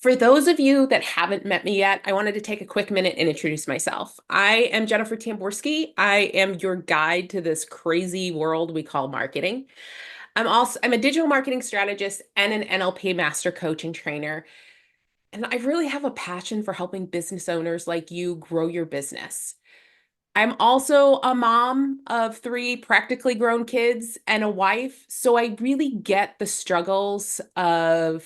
For those of you that haven't met me yet, I wanted to take a quick minute and introduce myself. I am Jennifer Tamborski. I am your guide to this crazy world we call marketing. I'm a digital marketing strategist and an NLP master coach and trainer. And I really have a passion for helping business owners like you grow your business. I'm also a mom of three practically grown kids and a wife, so I really get the struggles of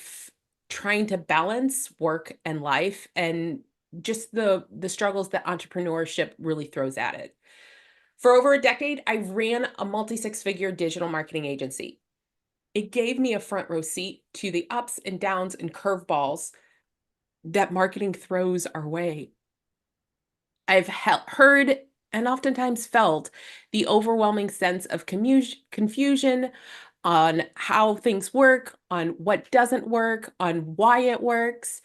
trying to balance work and life and just the struggles that entrepreneurship really throws at it. For over a decade, I ran a multi-six-figure digital marketing agency. It gave me a front row seat to the ups and downs and curveballs that marketing throws our way. I've heard and oftentimes felt the overwhelming sense of confusion on how things work, on what doesn't work, on why it works,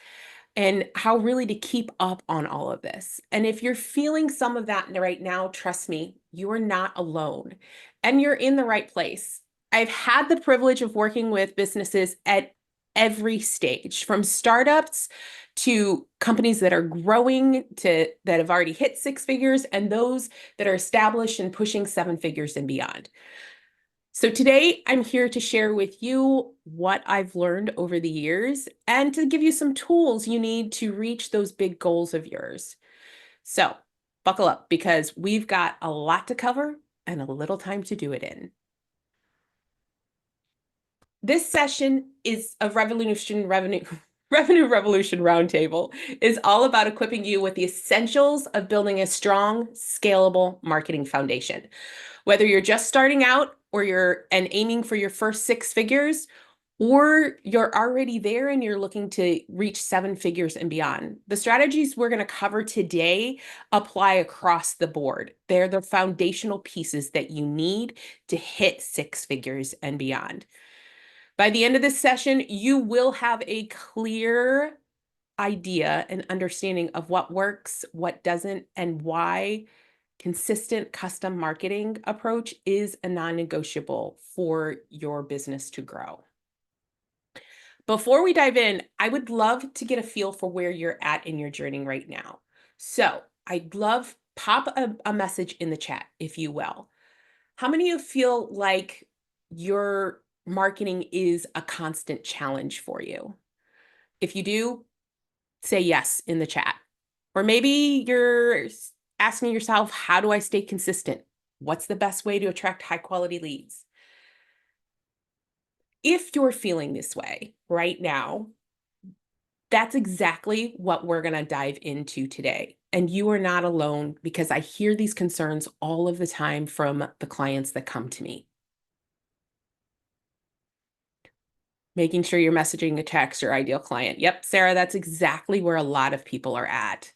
and how really to keep up on all of this. And if you're feeling some of that right now, trust me, you are not alone and you're in the right place. I've had the privilege of working with businesses at every stage, from startups to companies that are growing to that have already hit six figures and those that are established and pushing seven figures and beyond. So today I'm here to share with you what I've learned over the years and to give you some tools you need to reach those big goals of yours. So buckle up because we've got a lot to cover and a little time to do it in. This session is a Revenue Revolution Roundtable is all about equipping you with the essentials of building a strong, scalable marketing foundation. Whether you're just starting out or you're aiming for your first six figures, or you're already there and you're looking to reach seven figures and beyond. The strategies we're going to cover today apply across the board. They're the foundational pieces that you need to hit six figures and beyond. By the end of this session, you will have a clear idea and understanding of what works, what doesn't, and why consistent custom marketing approach is a non-negotiable for your business to grow. Before we dive in, I would love to get a feel for where you're at in your journey right now. So I'd love pop a message in the chat, if you will. How many of you feel like your marketing is a constant challenge for you? If you do, say yes in the chat. Or maybe you're asking yourself, how do I stay consistent? What's the best way to attract high quality leads? If you're feeling this way right now, that's exactly what we're going to dive into today. And you are not alone because I hear these concerns all of the time from the clients that come to me. Making sure you're messaging a text your ideal client. Yep, Sarah, that's exactly where a lot of people are at.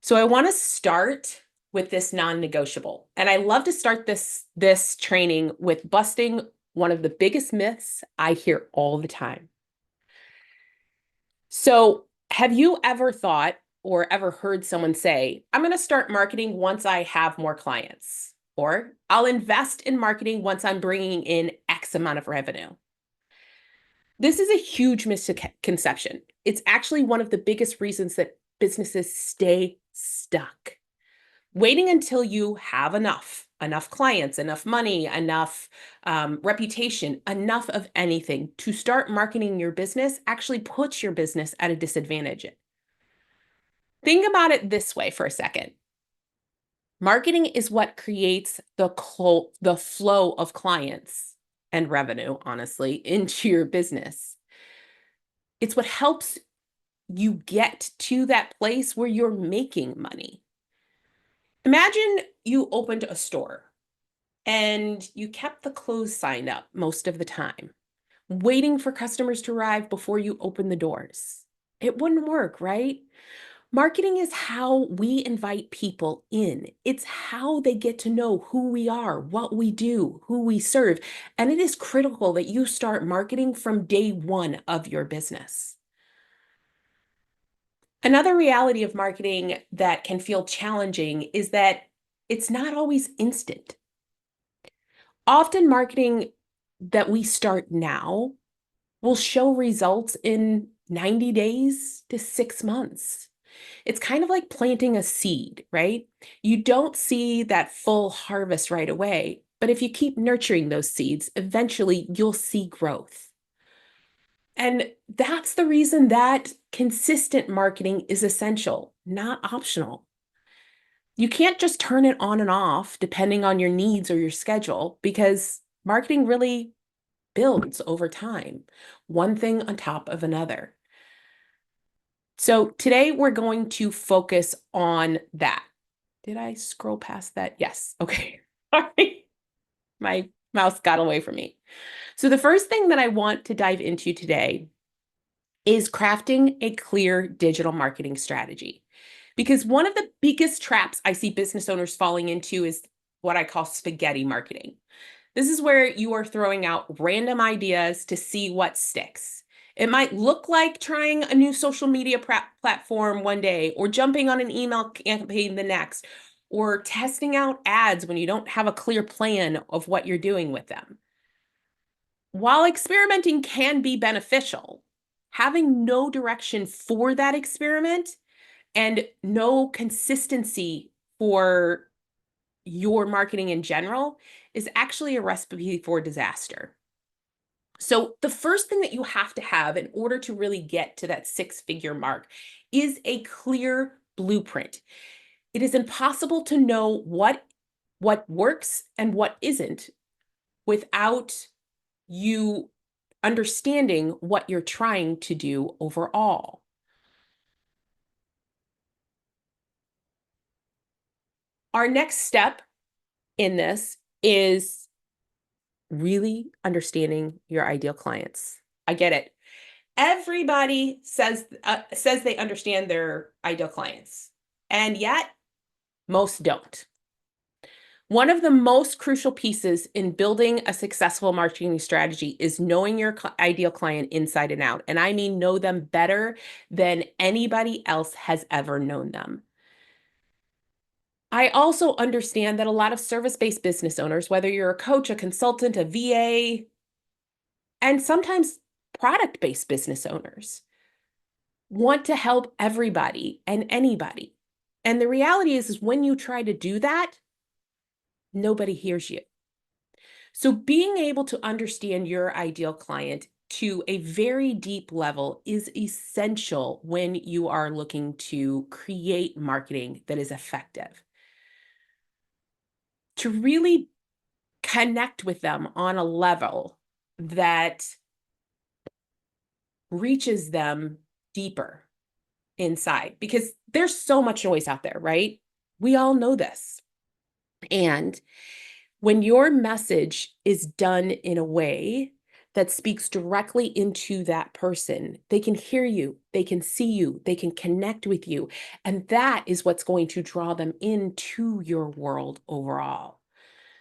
So I want to start with this non-negotiable. And I love to start this training with busting one of the biggest myths I hear all the time. So have you ever thought or ever heard someone say, I'm going to start marketing once I have more clients, or I'll invest in marketing once I'm bringing in X amount of revenue? This is a huge misconception. It's actually one of the biggest reasons that businesses stay stuck. Waiting until you have enough clients, enough money, enough reputation, enough of anything to start marketing your business actually puts your business at a disadvantage. Think about it this way for a second. Marketing is what creates the flow of clients and revenue, honestly, into your business. It's what helps you get to that place where you're making money. Imagine you opened a store and you kept the close sign up most of the time, waiting for customers to arrive before you open the doors. It wouldn't work, right? Marketing is how we invite people in. It's how they get to know who we are, what we do, who we serve. And it is critical that you start marketing from day one of your business. Another reality of marketing that can feel challenging is that it's not always instant. Often marketing that we start now will show results in 90 days to 6 months. It's kind of like planting a seed, right? You don't see that full harvest right away, but if you keep nurturing those seeds, eventually you'll see growth. And that's the reason that consistent marketing is essential, not optional. You can't just turn it on and off depending on your needs or your schedule because marketing really builds over time, one thing on top of another. So today we're going to focus on that. Did I scroll past that? Yes. Okay. Sorry. My mouse got away from me. So the first thing that I want to dive into today is crafting a clear digital marketing strategy. Because one of the biggest traps I see business owners falling into is what I call spaghetti marketing. This is where you are throwing out random ideas to see what sticks. It might look like trying a new social media platform one day, or jumping on an email campaign the next, or testing out ads when you don't have a clear plan of what you're doing with them. While experimenting can be beneficial, having no direction for that experiment and no consistency for your marketing in general is actually a recipe for disaster. So the first thing that you have to have in order to really get to that six-figure mark is a clear blueprint. It is impossible to know what works and what isn't without you understanding what you're trying to do overall. Our next step in this is really understanding your ideal clients. I get it. Everybody says they understand their ideal clients, and yet most don't. One of the most crucial pieces in building a successful marketing strategy is knowing your ideal client inside and out. And I mean, know them better than anybody else has ever known them. I also understand that a lot of service-based business owners, whether you're a coach, a consultant, a VA, and sometimes product-based business owners, want to help everybody and anybody. And the reality is when you try to do that, nobody hears you. So being able to understand your ideal client to a very deep level is essential when you are looking to create marketing that is effective. To really connect with them on a level that reaches them deeper inside, because there's so much noise out there, right? We all know this. And when your message is done in a way that speaks directly into that person, they can hear you, they can see you, they can connect with you. And that is what's going to draw them into your world overall.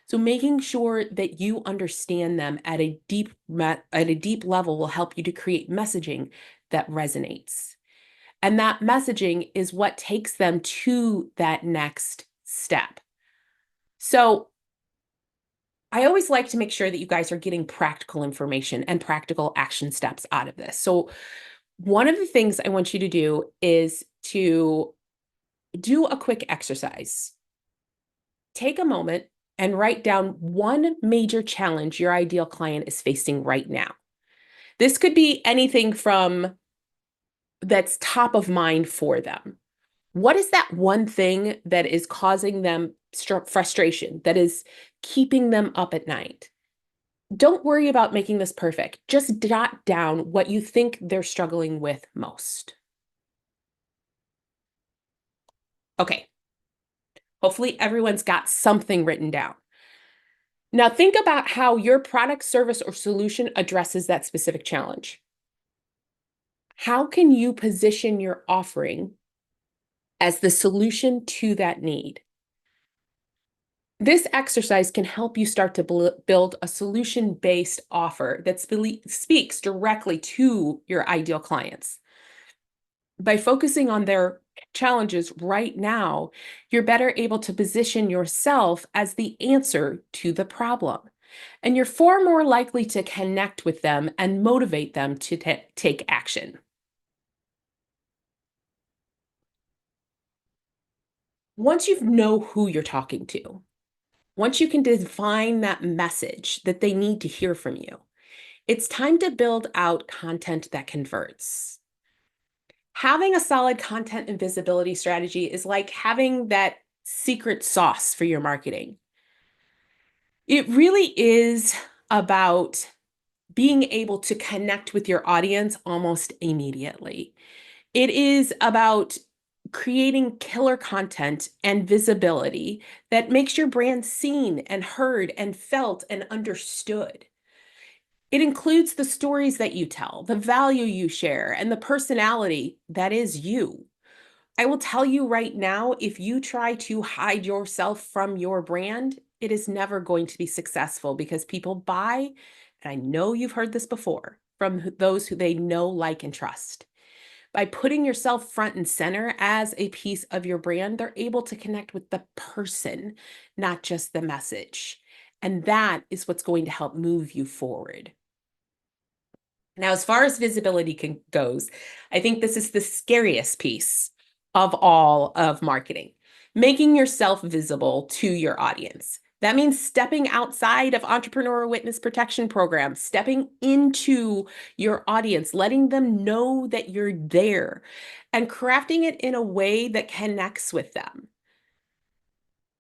So making sure that you understand them at a deep level will help you to create messaging that resonates. And that messaging is what takes them to that next step. So I always like to make sure that you guys are getting practical information and practical action steps out of this. So one of the things I want you to do is to do a quick exercise. Take a moment and write down one major challenge your ideal client is facing right now. This could be anything from that's top of mind for them. What is that one thing that is causing them frustration, that is keeping them up at night? Don't worry about making this perfect. Just jot down what you think they're struggling with most. Okay. Hopefully everyone's got something written down. Now think about how your product, service, or solution addresses that specific challenge. How can you position your offering as the solution to that need? This exercise can help you start to build a solution-based offer that speaks directly to your ideal clients. By focusing on their challenges right now, you're better able to position yourself as the answer to the problem. And you're far more likely to connect with them and motivate them to take action. Once you know who you're talking to, once you can define that message that they need to hear from you, it's time to build out content that converts. Having a solid content and visibility strategy is like having that secret sauce for your marketing. It really is about being able to connect with your audience almost immediately. It is about creating killer content and visibility that makes your brand seen and heard and felt and understood. It includes the stories that you tell, the value you share, and the personality that is you. I will tell you right now, if you try to hide yourself from your brand, it is never going to be successful because people buy, and I know you've heard this before, from those who they know, like, and trust. By putting yourself front and center as a piece of your brand, they're able to connect with the person, not just the message. And that is what's going to help move you forward. Now, as far as visibility goes, I think this is the scariest piece of all of marketing, making yourself visible to your audience. That means stepping outside of entrepreneur witness protection programs, stepping into your audience, letting them know that you're there, and crafting it in a way that connects with them.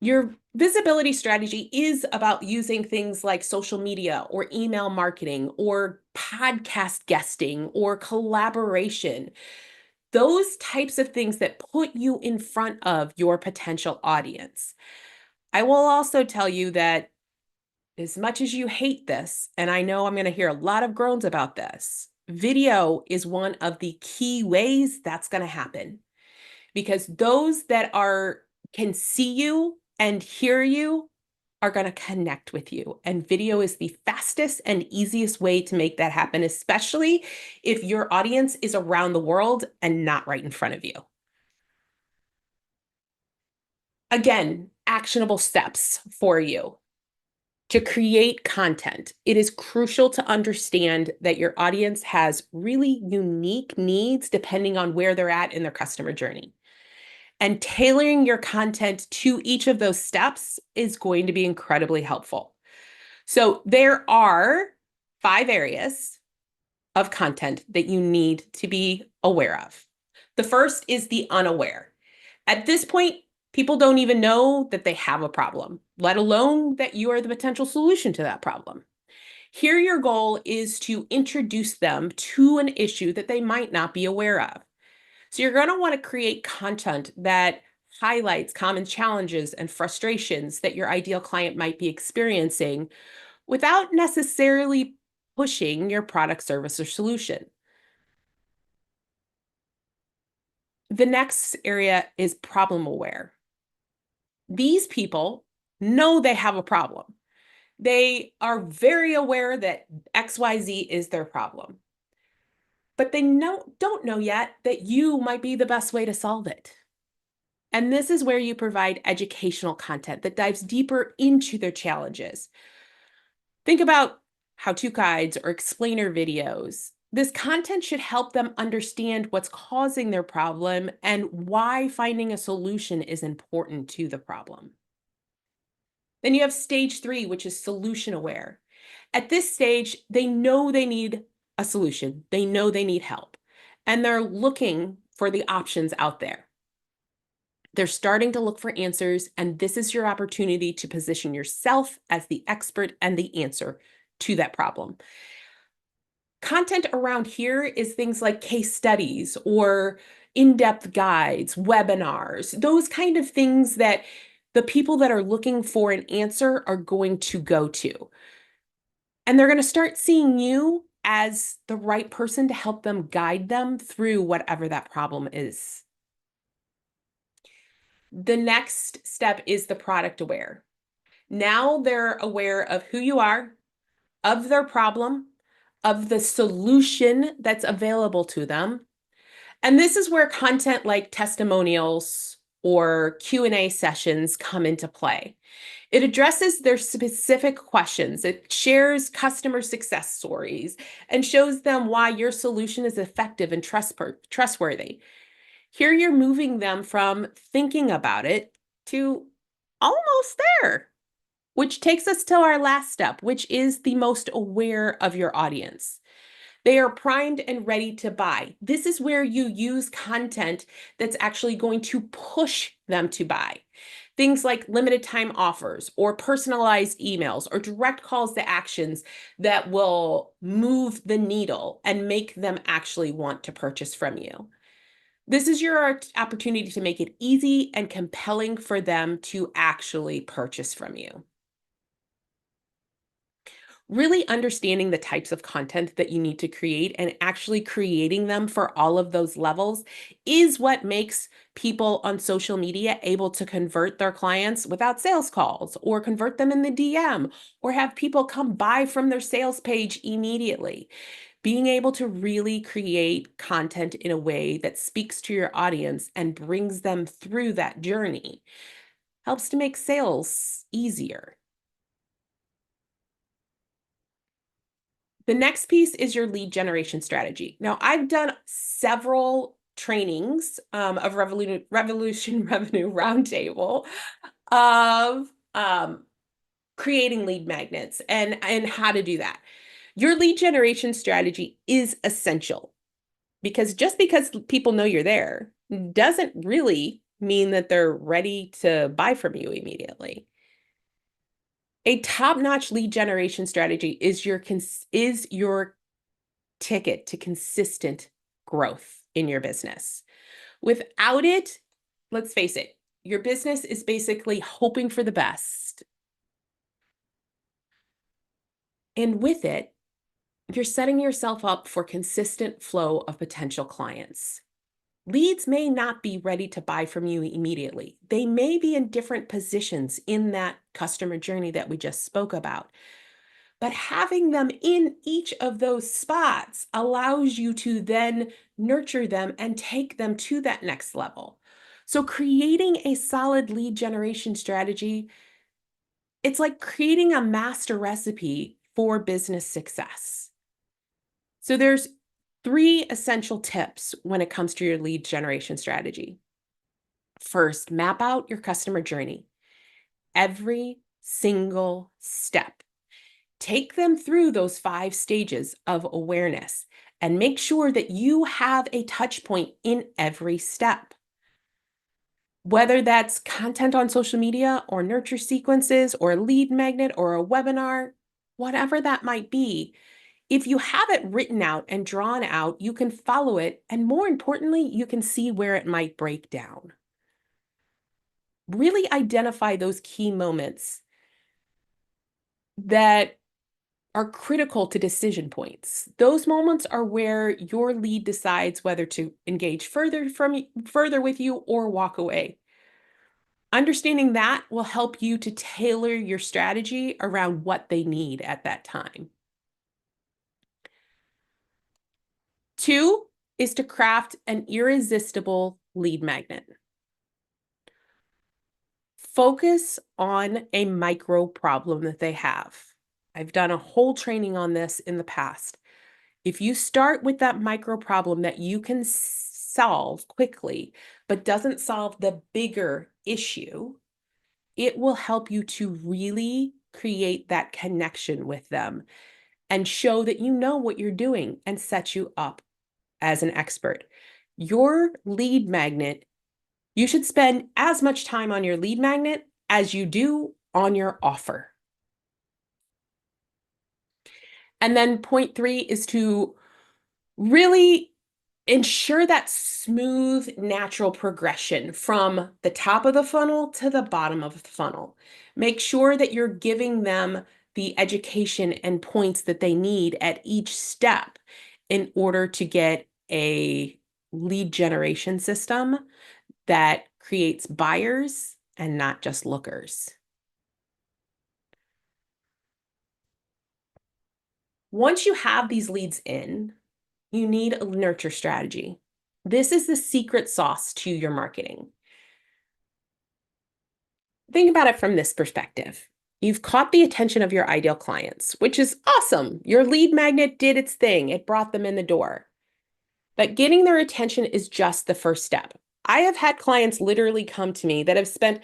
Your visibility strategy is about using things like social media or email marketing or podcast guesting or collaboration. Those types of things that put you in front of your potential audience. I will also tell you that as much as you hate this, and I know I'm going to hear a lot of groans about this, video is one of the key ways that's going to happen, because those that can see you and hear you are going to connect with you. And video is the fastest and easiest way to make that happen, especially if your audience is around the world and not right in front of you. Again, actionable steps for you to create content. It is crucial to understand that your audience has really unique needs depending on where they're at in their customer journey. And tailoring your content to each of those steps is going to be incredibly helpful. So there are 5 areas of content that you need to be aware of. The first is the unaware. At this point, people don't even know that they have a problem, let alone that you are the potential solution to that problem. Here, your goal is to introduce them to an issue that they might not be aware of. So you're going to want to create content that highlights common challenges and frustrations that your ideal client might be experiencing without necessarily pushing your product, service, or solution. The next area is problem aware. These people know they have a problem. They are very aware that XYZ is their problem, but they don't know yet that you might be the best way to solve it. And this is where you provide educational content that dives deeper into their challenges. Think about how-to guides or explainer videos. This content should help them understand what's causing their problem and why finding a solution is important to the problem. Then you have stage 3, which is solution aware. At this stage, they know they need a solution. They know they need help, and they're looking for the options out there. They're starting to look for answers, and this is your opportunity to position yourself as the expert and the answer to that problem. Content around here is things like case studies or in-depth guides, webinars, those kind of things that the people that are looking for an answer are going to go to. And they're going to start seeing you as the right person to help them guide them through whatever that problem is. The next step is the product aware. Now they're aware of who you are, of their problem, of the solution that's available to them. And this is where content like testimonials or Q&A sessions come into play. It addresses their specific questions. It shares customer success stories and shows them why your solution is effective and trustworthy. Here you're moving them from thinking about it to almost there, which takes us to our last step, which is the most aware of your audience. They are primed and ready to buy. This is where you use content that's actually going to push them to buy. Things like limited time offers or personalized emails or direct calls to actions that will move the needle and make them actually want to purchase from you. This is your opportunity to make it easy and compelling for them to actually purchase from you. Really understanding the types of content that you need to create and actually creating them for all of those levels is what makes people on social media able to convert their clients without sales calls or convert them in the DM or have people come buy from their sales page immediately. Being able to really create content in a way that speaks to your audience and brings them through that journey helps to make sales easier. The next piece is your lead generation strategy. Now, I've done several trainings of Revolution Revenue Roundtable of creating lead magnets and how to do that. Your lead generation strategy is essential because just because people know you're there doesn't really mean that they're ready to buy from you immediately. A top-notch lead generation strategy is your ticket to consistent growth in your business. Without it, let's face it, your business is basically hoping for the best. And with it, you're setting yourself up for consistent flow of potential clients. Leads may not be ready to buy from you immediately. They may be in different positions in that customer journey that we just spoke about. But having them in each of those spots allows you to then nurture them and take them to that next level. So creating a solid lead generation strategy, it's like creating a master recipe for business success. So there's 3 essential tips when it comes to your lead generation strategy. First, map out your customer journey. Every single step. Take them through those 5 stages of awareness and make sure that you have a touch point in every step. Whether that's content on social media or nurture sequences or a lead magnet or a webinar, whatever that might be, if you have it written out and drawn out, you can follow it. And more importantly, you can see where it might break down. Really identify those key moments that are critical to decision points. Those moments are where your lead decides whether to engage further with you or walk away. Understanding that will help you to tailor your strategy around what they need at that time. 2 is to craft an irresistible lead magnet. Focus on a micro problem that they have. I've done a whole training on this in the past. If you start with that micro problem that you can solve quickly, but doesn't solve the bigger issue, it will help you to really create that connection with them and show that you know what you're doing and set you up as an expert. Your lead magnet, you should spend as much time on your lead magnet as you do on your offer. And then point 3 is to really ensure that smooth, natural progression from the top of the funnel to the bottom of the funnel. Make sure that you're giving them the education and points that they need at each step in order to get a lead generation system that creates buyers and not just lookers. Once you have these leads in, you need a nurture strategy. This is the secret sauce to your marketing. Think about it from this perspective. You've caught the attention of your ideal clients, which is awesome. Your lead magnet did its thing. It brought them in the door. But getting their attention is just the first step. I have had clients literally come to me that have spent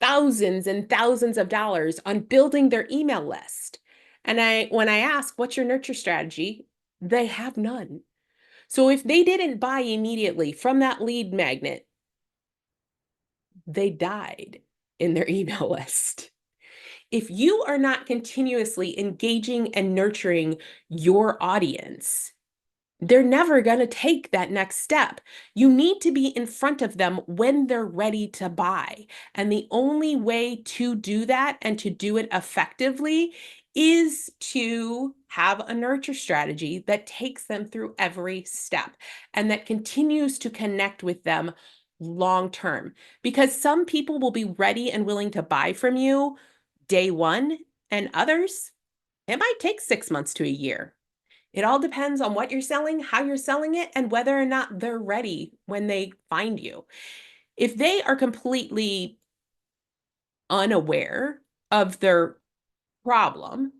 thousands and thousands of dollars on building their email list. And when I ask, what's your nurture strategy? They have none. So if they didn't buy immediately from that lead magnet, they died in their email list. If you are not continuously engaging and nurturing your audience, they're never going to take that next step. You need to be in front of them when they're ready to buy. And the only way to do that and to do it effectively is to have a nurture strategy that takes them through every step and that continues to connect with them long term. Because some people will be ready and willing to buy from you day one, and others, it might take 6 months to a year. It all depends on what you're selling, how you're selling it, and whether or not they're ready when they find you. If they are completely unaware of their problem,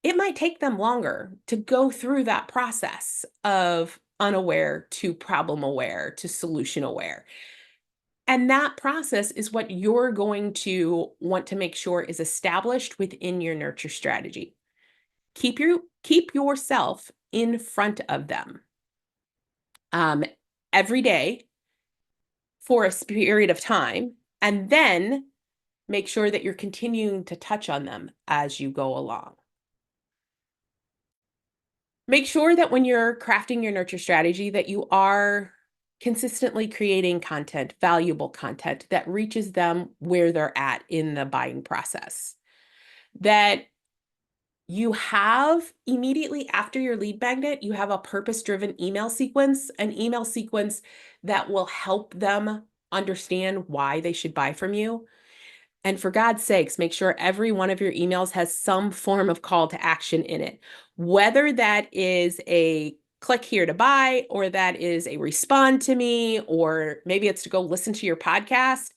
it might take them longer to go through that process of unaware to problem aware to solution aware. And that process is what you're going to want to make sure is established within your nurture strategy. Keep yourself in front of them um, every day for a period of time, and then make sure that you're continuing to touch on them as you go along. Make sure that when you're crafting your nurture strategy that you are consistently creating content, valuable content that reaches them where they're at in the buying process. That you have immediately after your lead magnet, you have a purpose-driven email sequence, an email sequence that will help them understand why they should buy from you. And for God's sakes, make sure every one of your emails has some form of call to action in it, whether that is a click here to buy, or that is a respond to me, or maybe it's to go listen to your podcast.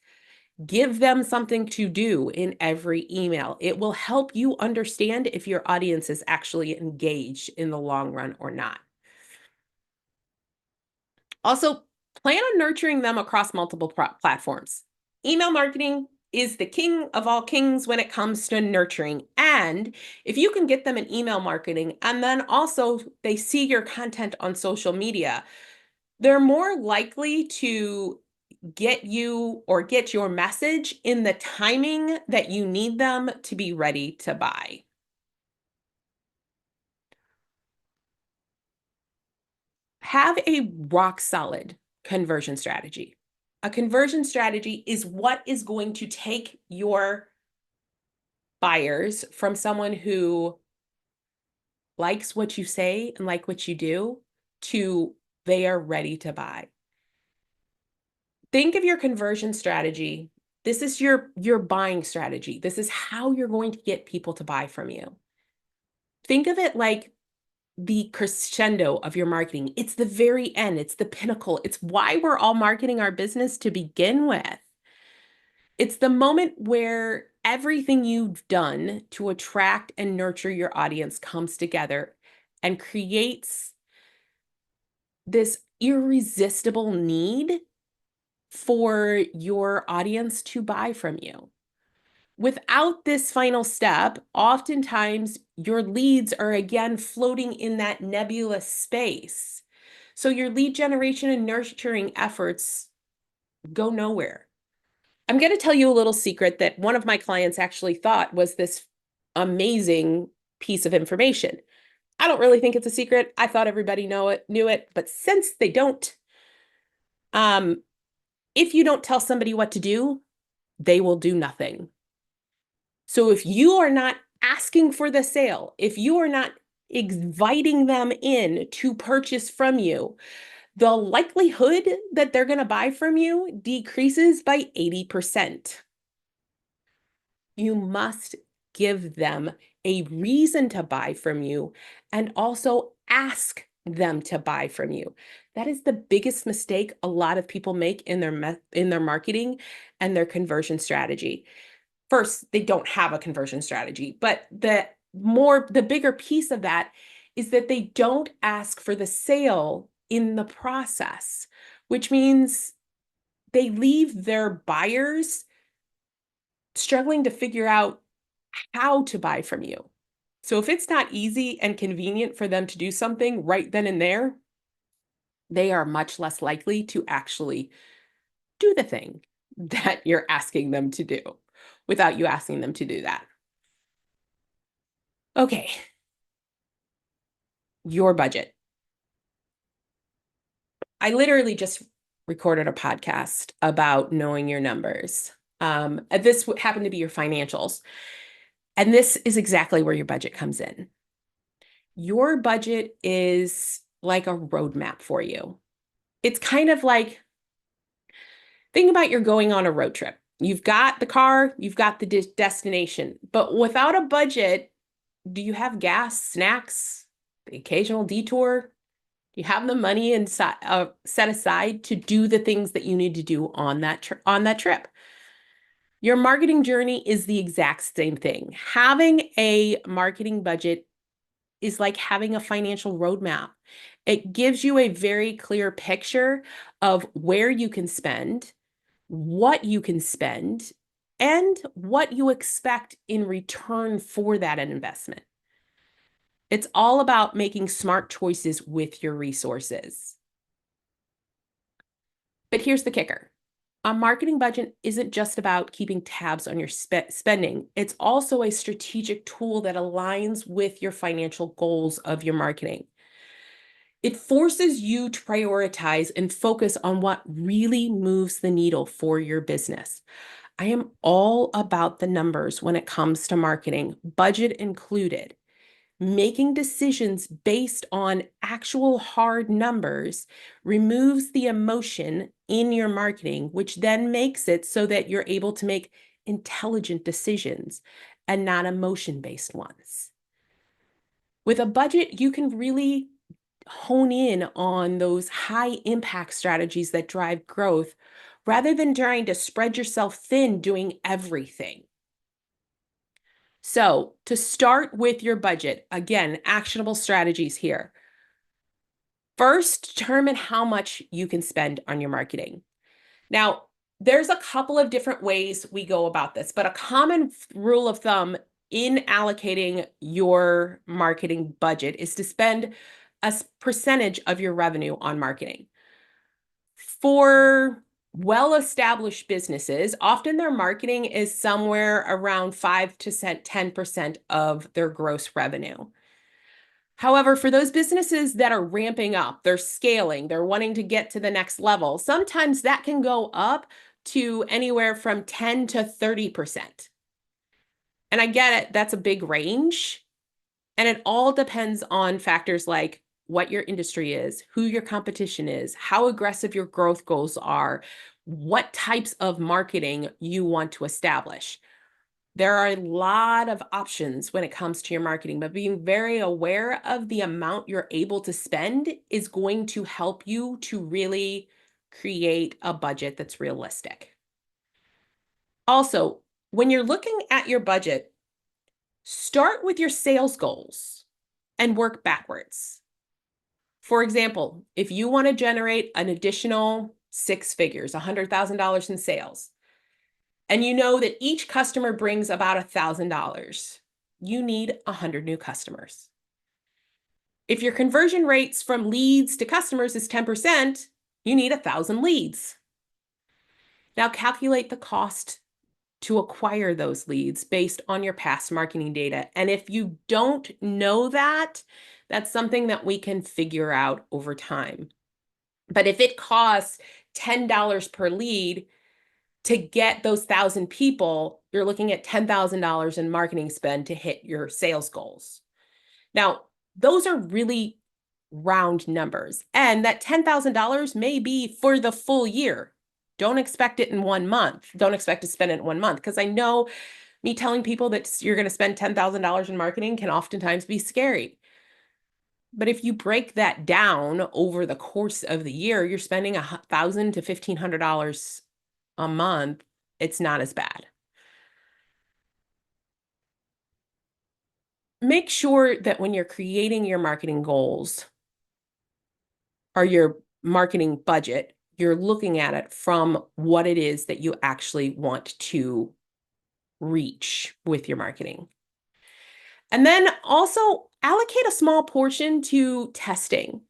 Give them something to do in every email. It will help you understand if your audience is actually engaged in the long run or not. Also, plan on nurturing them across multiple platforms. Email marketing is the king of all kings when it comes to nurturing. And if you can get them in email marketing and then also they see your content on social media, they're more likely to get you or get your message in the timing that you need them to be ready to buy. Have a rock solid conversion strategy. A conversion strategy is what is going to take your buyers from someone who likes what you say and like what you do to they are ready to buy. Think of your conversion strategy. This is your buying strategy. This is how you're going to get people to buy from you. Think of it like the crescendo of your marketing. It's the very end. It's the pinnacle. It's why we're all marketing our business to begin with. It's the moment where everything you've done to attract and nurture your audience comes together and creates this irresistible need for your audience to buy from you. Without this final step, oftentimes your leads are again floating in that nebulous space. So your lead generation and nurturing efforts go nowhere. I'm going to tell you a little secret that one of my clients actually thought was this amazing piece of information. I don't really think it's a secret. I thought everybody knew it, but since they don't, if you don't tell somebody what to do, they will do nothing. So if you are not asking for the sale, if you are not inviting them in to purchase from you, the likelihood that they're going to buy from you decreases by 80%. You must give them a reason to buy from you and also ask them to buy from you. That is the biggest mistake a lot of people make in their marketing and their conversion strategy. First, they don't have a conversion strategy, but the bigger piece of that is that they don't ask for the sale in the process, which means they leave their buyers struggling to figure out how to buy from you. So if it's not easy and convenient for them to do something right then and there, they are much less likely to actually do the thing that you're asking them to do without you asking them to do that. Okay, your budget. I literally just recorded a podcast about knowing your numbers. This happened to be your financials. And this is exactly where your budget comes in. Your budget is like a roadmap for you. It's kind of like, think about you're going on a road trip. You've got the car, you've got the destination, but without a budget, do you have gas, snacks, the occasional detour? Do you have the money set aside to do the things that you need to do on that trip? Your marketing journey is the exact same thing. Having a marketing budget is like having a financial roadmap. It gives you a very clear picture of where you can spend, what you can spend, and what you expect in return for that investment. It's all about making smart choices with your resources. But here's the kicker. A marketing budget isn't just about keeping tabs on your spending. It's also a strategic tool that aligns with your financial goals of your marketing. It forces you to prioritize and focus on what really moves the needle for your business. I am all about the numbers when it comes to marketing, budget included. Making decisions based on actual hard numbers removes the emotion in your marketing, which then makes it so that you're able to make intelligent decisions and not emotion-based ones. With a budget, you can really hone in on those high impact strategies that drive growth rather than trying to spread yourself thin doing everything. So to start with your budget, again, actionable strategies here. First, determine how much you can spend on your marketing. Now, there's a couple of different ways we go about this, but a common rule of thumb in allocating your marketing budget is to spend a percentage of your revenue on marketing. For well-established businesses, often their marketing is somewhere around 5 to 10% of their gross revenue. However, for those businesses that are ramping up, they're scaling, they're wanting to get to the next level, sometimes that can go up to anywhere from 10 to 30%. And I get it, that's a big range. And it all depends on factors like what your industry is, who your competition is, how aggressive your growth goals are, what types of marketing you want to establish. There are a lot of options when it comes to your marketing, but being very aware of the amount you're able to spend is going to help you to really create a budget that's realistic. Also, when you're looking at your budget, start with your sales goals and work backwards. For example, if you want to generate an additional 6 figures, $100,000 in sales, and you know that each customer brings about $1,000, you need 100 new customers. If your conversion rates from leads to customers is 10%, you need 1,000 leads. Now calculate the cost to acquire those leads based on your past marketing data. And if you don't know that, that's something that we can figure out over time. But if it costs $10 per lead to get those 1,000 people, you're looking at $10,000 in marketing spend to hit your sales goals. Now, those are really round numbers. And that $10,000 may be for the full year. Don't expect it in 1 month. Don't expect to spend it in 1 month. Because I know me telling people that you're going to spend $10,000 in marketing can oftentimes be scary. But if you break that down over the course of the year, you're spending $1,000 to $1,500 a month. It's not as bad. Make sure that when you're creating your marketing goals or your marketing budget, you're looking at it from what it is that you actually want to reach with your marketing. And then also allocate a small portion to testing,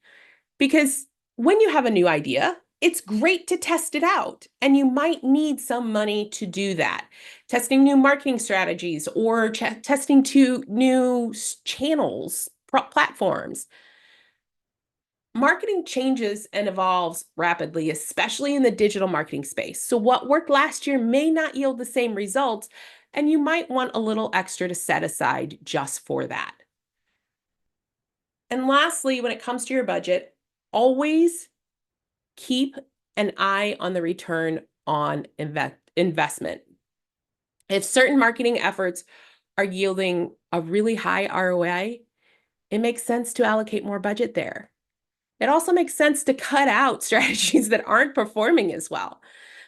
because when you have a new idea, it's great to test it out, and you might need some money to do that. Testing new marketing strategies or testing to new channels, platforms. Marketing changes and evolves rapidly, especially in the digital marketing space. So what worked last year may not yield the same results, and you might want a little extra to set aside just for that. And lastly, when it comes to your budget, always keep an eye on the return on investment. If certain marketing efforts are yielding a really high ROI, it makes sense to allocate more budget there. It also makes sense to cut out strategies that aren't performing as well.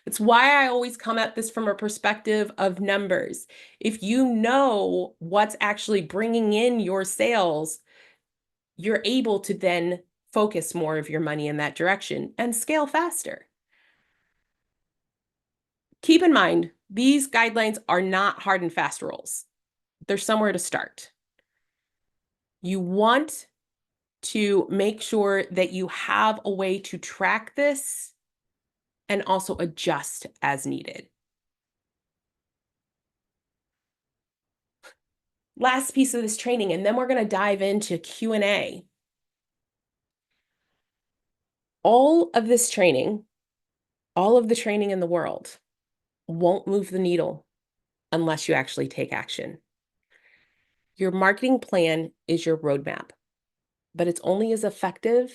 It's why I always come at this from a perspective of numbers. If you know what's actually bringing in your sales, you're able to then focus more of your money in that direction and scale faster. Keep in mind, these guidelines are not hard and fast rules. They're somewhere to start. You want to make sure that you have a way to track this and also adjust as needed. Last piece of this training, and then we're going to dive into Q&A. All of this training, all of the training in the world won't move the needle unless you actually take action. Your marketing plan is your roadmap, but it's only as effective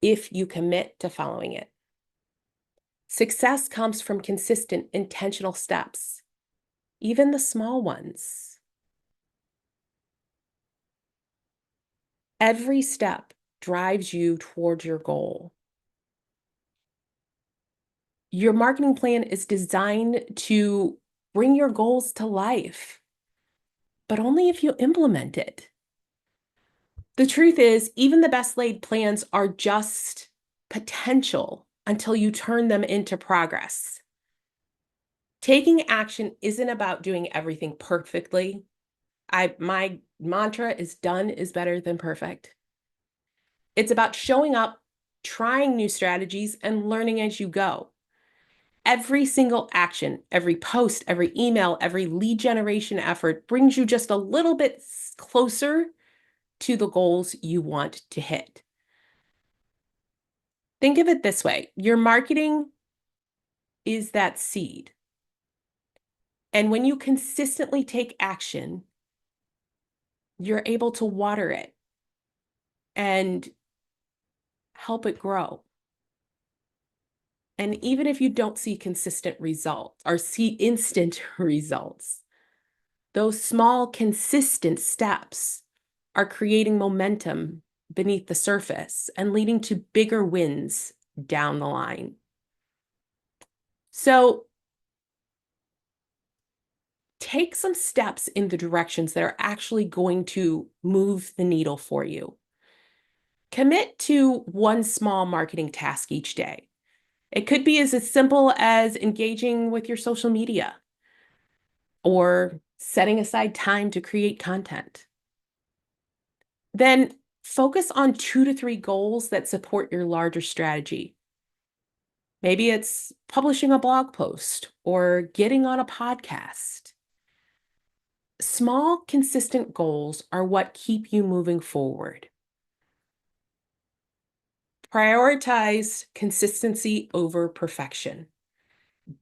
if you commit to following it. Success comes from consistent, intentional steps, even the small ones. Every step drives you towards your goal. Your marketing plan is designed to bring your goals to life, but only if you implement it. The truth is, even the best laid plans are just potential until you turn them into progress. Taking action isn't about doing everything perfectly. My mantra is done is better than perfect. It's about showing up, trying new strategies, and learning as you go. Every single action, every post, every email, every lead generation effort brings you just a little bit closer to the goals you want to hit. Think of it this way. Your marketing is that seed. And when you consistently take action, you're able to water it and help it grow. And even if you don't see consistent results or see instant results, those small, consistent steps are creating momentum beneath the surface and leading to bigger wins down the line. So take some steps in the directions that are actually going to move the needle for you. Commit to one small marketing task each day. It could be as simple as engaging with your social media or setting aside time to create content. Then focus on 2 to 3 goals that support your larger strategy. Maybe it's publishing a blog post or getting on a podcast. Small, consistent goals are what keep you moving forward. Prioritize consistency over perfection.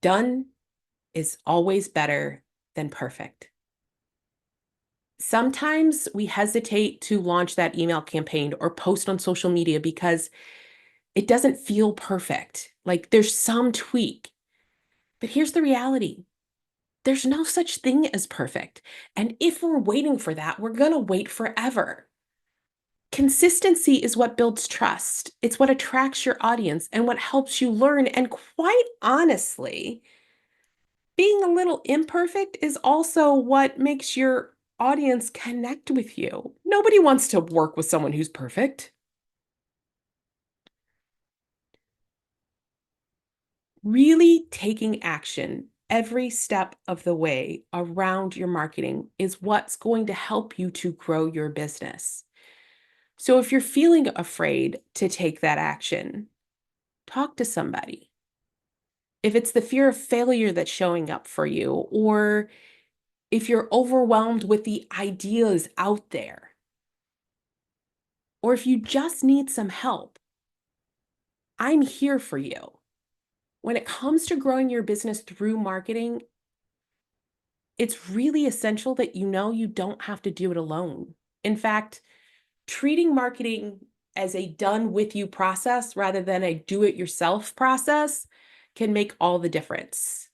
Done is always better than perfect. Sometimes we hesitate to launch that email campaign or post on social media because it doesn't feel perfect. Like there's some tweak. But here's the reality. There's no such thing as perfect. And if we're waiting for that, we're going to wait forever. Consistency is what builds trust. It's what attracts your audience and what helps you learn. And quite honestly, being a little imperfect is also what makes your audience connect with you. Nobody wants to work with someone who's perfect. Really taking action every step of the way around your marketing is what's going to help you to grow your business. So if you're feeling afraid to take that action, talk to somebody. If it's the fear of failure that's showing up for you, or if you're overwhelmed with the ideas out there, or if you just need some help, I'm here for you. When it comes to growing your business through marketing, it's really essential that you know you don't have to do it alone. In fact, treating marketing as a done with you process rather than a do it yourself process can make all the difference.